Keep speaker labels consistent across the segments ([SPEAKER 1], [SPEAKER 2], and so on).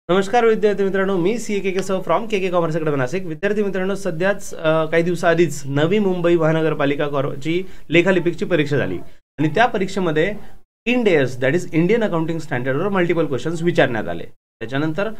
[SPEAKER 1] नमस्कार विद्यार्थी मित्रांनो, मी K sir from K Commerce Academy Nashik. विद्यार्थी मित्रांनो, सध्याच काही दिवसाआधीच नवी मुंबई महानगरपालिका ची लेखालिपिकची परीक्षा झाली आणि त्या परीक्षेमध्ये IND-AS that is Indian accounting स्टँडर्डवर मल्टिपल क्वेश्चन्स विचारण्यात आले. त्याच्यानंतर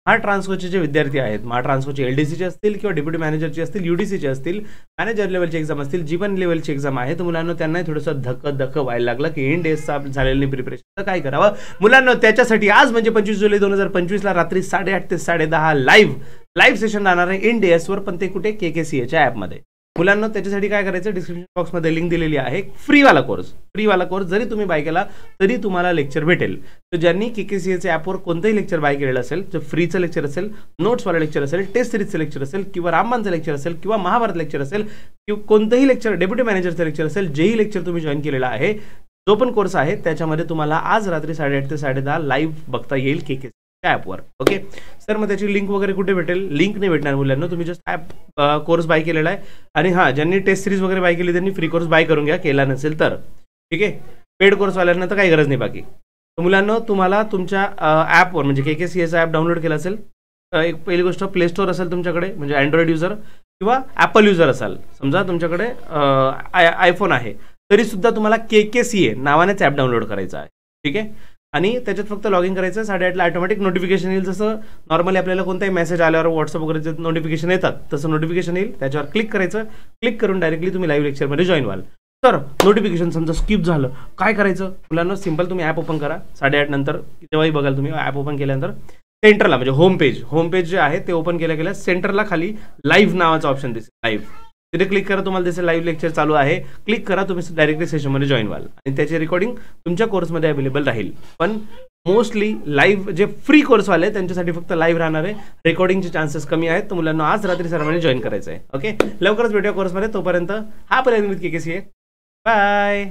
[SPEAKER 1] महाट्रान्सकोचे जे विद्यार्थी आहेत, महाट्रान्सकोचे LDCचे असतील किंवा डेप्युटी मॅनेजरचे असतील, UDCचे असतील, मॅनेजर लेवलची एक्झाम असतील, जी पण लेवलची एक्झाम आहे, तर मुलांना त्यांनाही थोडंसं धक्क व्हायला लागलं की IND-ASचा झालेली प्रिपरेशन तर काय करावं. मुलांना त्याच्यासाठी आज म्हणजे 25 जुलै 2025 ला रात्री 8:30 ते 10:30 लाईव्ह सेशन राहणार आहे IND-ASवर, पण ते कुठे KKCAच्या ॲपमध्ये. मुलांना त्याच्यासाठी काय करायचं, डिस्क्रिप्शन बॉक्समध्ये लिंक दिलेली आहे. फ्रीवाला कोर्स जरी तुम्ही बाय केला तरी तुम्हाला लेक्चर भेटेल. तर ज्यांनी KKCAच्या ॲपवर कोणतंही लेक्चर बाय केलेलं असेल, जर फ्रीचं लेक्चर असेल, नोट्सवाला लेक्चर असेल, टेस्ट सिरीजचं लेक्चर असेल, किंवा रामबाणचं लेक्चर असेल, किंवा महाभारत लेक्चर असेल, किंवा कोणतंही लेक्चर, डेप्युटी मॅनेजरचं लेक्चर असेल, जेही लेक्चर तुम्ही जॉईन केलेला आहे, जो पण कोर्स आहे त्याच्यामध्ये तुम्हाला आज रात्री 8:30 ते 10:30 लाईव्ह बघता येईल KKCA ॲपवर. ओके सर, मग त्याची लिंक वगैरे कुठे भेटेल? लिंक नाही भेटणार मुलांना, तुम्ही जस्ट ॲप कोर्स बाय केलेला आहे. आणि हां, ज्यांनी टेस्ट सिरीज वगैरे बाय केली त्यांनी फ्री कोर्स बाय करून घ्या, केला नसेल तर. ठीक आहे, पेड कोर्सवाल्यांना तर काही गरज नाही बाकी. तर मुलांना तुम्हाला तुमच्या ॲपवर म्हणजे KKCAचा ॲप डाउनलोड केला असेल, एक पहिली गोष्ट प्ले स्टोअर असेल तुमच्याकडे, म्हणजे अँड्रॉइड युजर किंवा ॲपल युजर असाल, समजा तुमच्याकडे आयफोन आहे तरी सुद्धा तुम्हाला KKCA नावानेच ॲप डाउनलोड करायचं आहे. ठीक आहे, आणि त्याच्यात फक्त लॉग इन करायचं. 8:30 ऑटोमॅटिक नोटिफिकेशन येईल. जसं नॉर्मली आपल्याला कोणताही मेसेज आल्यावर व्हॉट्सअप वगैरे नोटिफिकेशन येतात तसं नोटिफिकेशन येईल. त्याच्यावर क्लिक करायचं, क्लिक करून डायरेक्टली तुम्ही लाईव्ह लेक्चरमध्ये जॉईन व्हाल. तर नोटिफिकेशन समजा स्किप झालं, काय करायचं मुलांना? सिंपल, तुम्ही ॲप ओपन करा 8:30 नंतर, तेव्हाही बघाल तुम्ही. ॲप ओपन केल्यानंतर सेंटरला म्हणजे होम पेज जे आहे ते ओपन केल्या सेंटरला खाली लाईव्ह नावाचा ऑप्शन दिसेल. लाईव्ह तिथे क्लिक करा, तुम्हाला दिसेल लाईव्ह लेक्चर चालू आहे. क्लिक करा, तुम्ही डायरेक्टली सेशनमध्ये जॉईन व्हाल आणि त्याची रेकॉर्डिंग तुमच्या कोर्समध्ये अवेलेबल राहील. पण मोस्टली लाईव्ह जे फ्री कोर्सवाले त्यांच्यासाठी फक्त लाईव्ह राहणार आहे, रेकॉर्डिंगचे चान्सेस कमी आहेत. तर मुलांना आज रात्री सर्वांनी जॉईन करायचं आहे. ओके, लवकरच भेटूया कोर्समध्ये. तोपर्यंत हा पर्यंत KKCA. बाय.